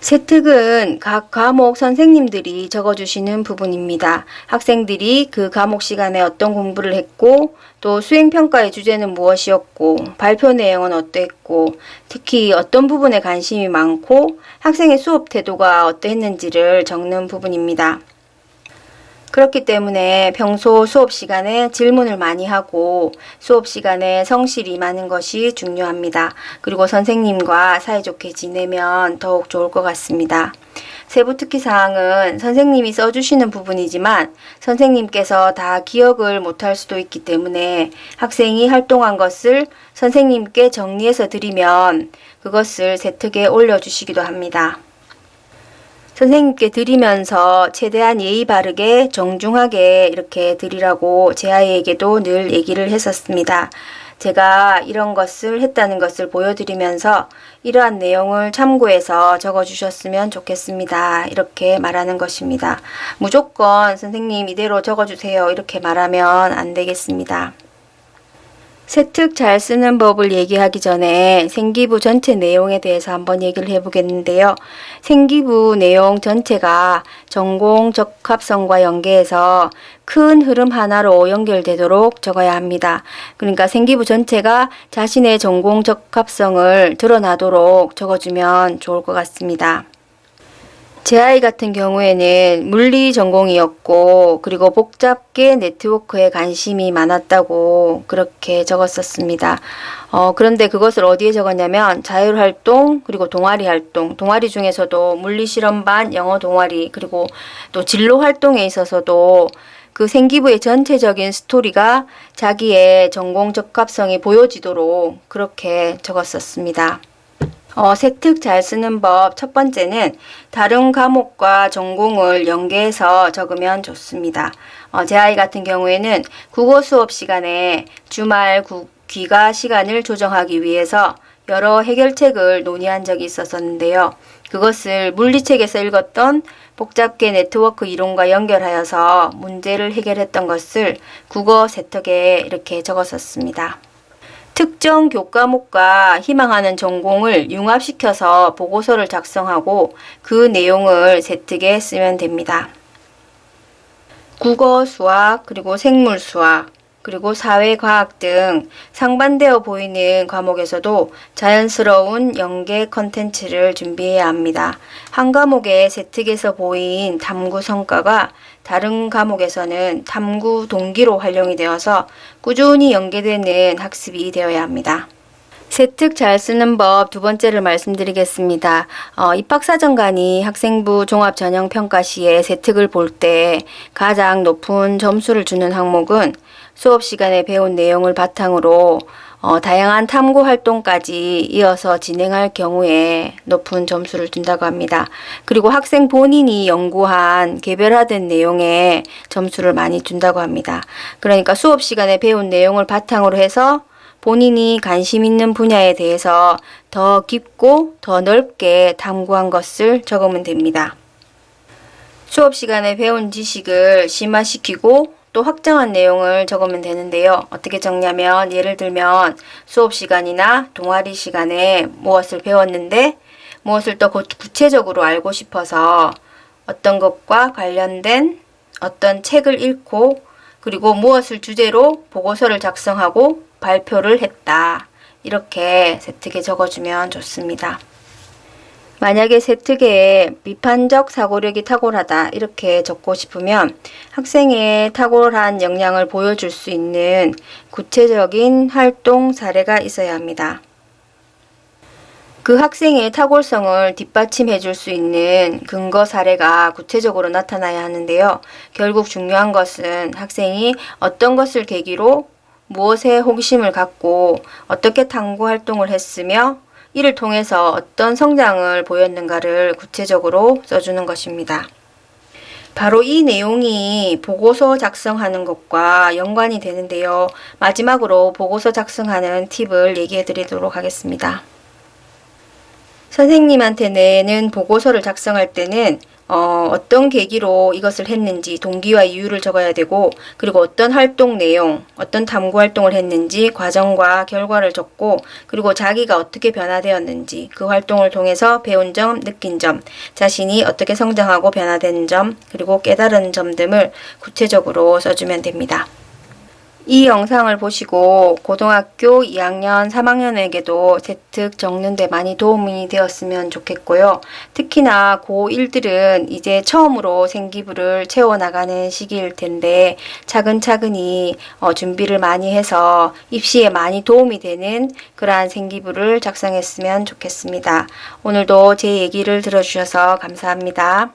세특은 각 과목 선생님들이 적어주시는 부분입니다. 학생들이 그 과목 시간에 어떤 공부를 했고, 또 수행평가의 주제는 무엇이었고, 발표 내용은 어떠했고, 특히 어떤 부분에 관심이 많고, 학생의 수업 태도가 어떠했는지를 적는 부분입니다. 그렇기 때문에 평소 수업 시간에 질문을 많이 하고 수업 시간에 성실히 임하는 것이 중요합니다. 그리고 선생님과 사이좋게 지내면 더욱 좋을 것 같습니다. 세부 특기 사항은 선생님이 써주시는 부분이지만 선생님께서 다 기억을 못할 수도 있기 때문에 학생이 활동한 것을 선생님께 정리해서 드리면 그것을 세특에 올려주시기도 합니다. 선생님께 드리면서 최대한 예의 바르게 정중하게 이렇게 드리라고 제 아이에게도 늘 얘기를 했었습니다. 제가 이런 것을 했다는 것을 보여드리면서 이러한 내용을 참고해서 적어주셨으면 좋겠습니다. 이렇게 말하는 것입니다. 무조건 선생님 이대로 적어주세요. 이렇게 말하면 안 되겠습니다. 세특 잘 쓰는 법을 얘기하기 전에 생기부 전체 내용에 대해서 한번 얘기를 해보겠는데요. 생기부 내용 전체가 전공 적합성과 연계해서 큰 흐름 하나로 연결되도록 적어야 합니다. 그러니까 생기부 전체가 자신의 전공 적합성을 드러나도록 적어주면 좋을 것 같습니다. 제 아이 같은 경우에는 물리 전공이었고 그리고 복잡계 네트워크에 관심이 많았다고 그렇게 적었었습니다. 그런데 그것을 어디에 적었냐면 자율활동 그리고 동아리 활동, 동아리 중에서도 물리실험반, 영어 동아리 그리고 또 진로 활동에 있어서도 그 생기부의 전체적인 스토리가 자기의 전공 적합성이 보여지도록 그렇게 적었었습니다. 세특 잘 쓰는 법 첫 번째는 다른 과목과 전공을 연계해서 적으면 좋습니다. 제 아이 같은 경우에는 국어 수업 시간에 주말 귀가 시간을 조정하기 위해서 여러 해결책을 논의한 적이 있었는데요. 그것을 물리책에서 읽었던 복잡계 네트워크 이론과 연결하여서 문제를 해결했던 것을 국어 세특에 이렇게 적었었습니다. 특정 교과목과 희망하는 전공을 융합시켜서 보고서를 작성하고 그 내용을 세특에 쓰면 됩니다. 국어, 수학, 그리고 생물 수학, 그리고 사회과학 등 상반되어 보이는 과목에서도 자연스러운 연계 컨텐츠를 준비해야 합니다. 한 과목의 세특에서 보인 탐구 성과가 다른 과목에서는 탐구 동기로 활용이 되어서 꾸준히 연계되는 학습이 되어야 합니다. 세특 잘 쓰는 법 두 번째를 말씀드리겠습니다. 입학사정관이 학생부 종합전형평가 시에 세특을 볼 때 가장 높은 점수를 주는 항목은 수업 시간에 배운 내용을 바탕으로 다양한 탐구 활동까지 이어서 진행할 경우에 높은 점수를 준다고 합니다. 그리고 학생 본인이 연구한 개별화된 내용에 점수를 많이 준다고 합니다. 그러니까 수업 시간에 배운 내용을 바탕으로 해서 본인이 관심 있는 분야에 대해서 더 깊고 더 넓게 탐구한 것을 적으면 됩니다. 수업 시간에 배운 지식을 심화시키고 또 확장한 내용을 적으면 되는데요. 어떻게 적냐면 예를 들면 수업 시간이나 동아리 시간에 무엇을 배웠는데 무엇을 더 구체적으로 알고 싶어서 어떤 것과 관련된 어떤 책을 읽고 그리고 무엇을 주제로 보고서를 작성하고 발표를 했다. 이렇게 세특에 적어주면 좋습니다. 만약에 세특에 비판적 사고력이 탁월하다 이렇게 적고 싶으면 학생의 탁월한 역량을 보여줄 수 있는 구체적인 활동 사례가 있어야 합니다. 그 학생의 탁월성을 뒷받침해 줄 수 있는 근거 사례가 구체적으로 나타나야 하는데요. 결국 중요한 것은 학생이 어떤 것을 계기로 무엇에 호기심을 갖고 어떻게 탐구 활동을 했으며 이를 통해서 어떤 성장을 보였는가를 구체적으로 써주는 것입니다. 바로 이 내용이 보고서 작성하는 것과 연관이 되는데요. 마지막으로 보고서 작성하는 팁을 얘기해 드리도록 하겠습니다. 선생님한테 내는 보고서를 작성할 때는 어떤 계기로 이것을 했는지 동기와 이유를 적어야 되고, 그리고 어떤 활동 내용, 어떤 탐구 활동을 했는지 과정과 결과를 적고, 그리고 자기가 어떻게 변화되었는지, 그 활동을 통해서 배운 점, 느낀 점, 자신이 어떻게 성장하고 변화된 점, 그리고 깨달은 점 등을 구체적으로 써주면 됩니다. 이 영상을 보시고 고등학교 2학년, 3학년에게도 재특 적는데 많이 도움이 되었으면 좋겠고요. 특히나 고1들은 이제 처음으로 생기부를 채워나가는 시기일 텐데 차근차근히 준비를 많이 해서 입시에 많이 도움이 되는 그러한 생기부를 작성했으면 좋겠습니다. 오늘도 제 얘기를 들어주셔서 감사합니다.